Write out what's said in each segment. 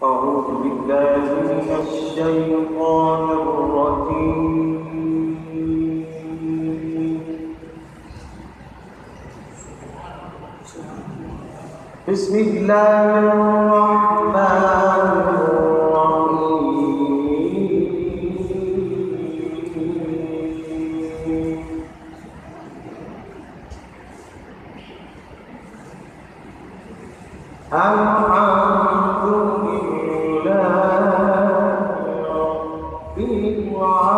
أعوذ بالله من الشيطان الرجيم. بسم الله الرحمن الرحيم. الحمد لله رب العالمين.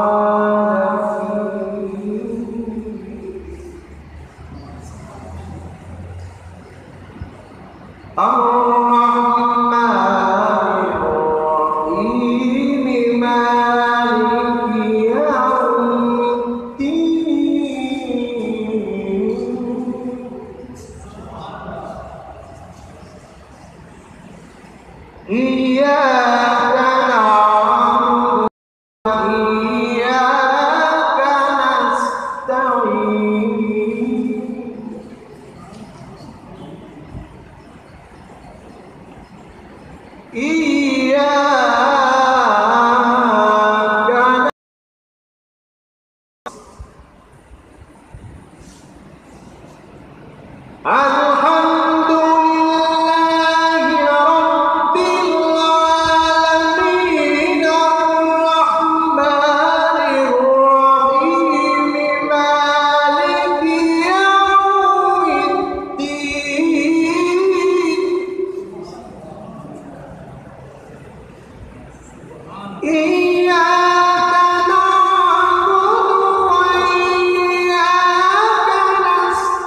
الرحمن الرحيم مالك يوم الدين. إياك نعبد وإياك نستعين. الحمد لله رب العالمين. الرحمن الرحيم مالك يوم الدين. إياك نعبد وإياك نستعين.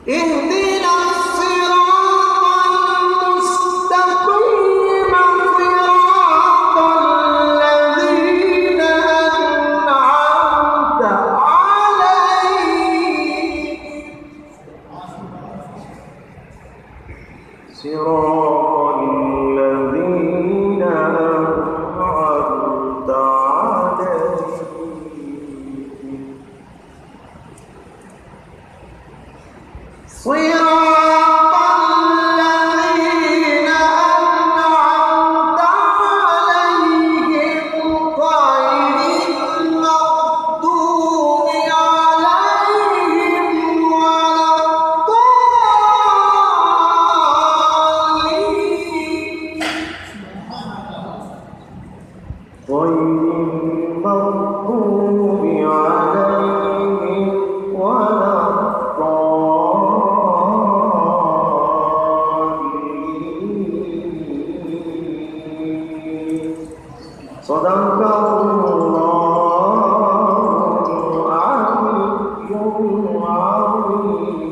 اهدنا الصراط المستقيم صراط الذين أنعمت عليهم صراط الذين أنعمت عليهم غير المغضوب عليهم ولا الضالين. صدق الله العلي العظيم.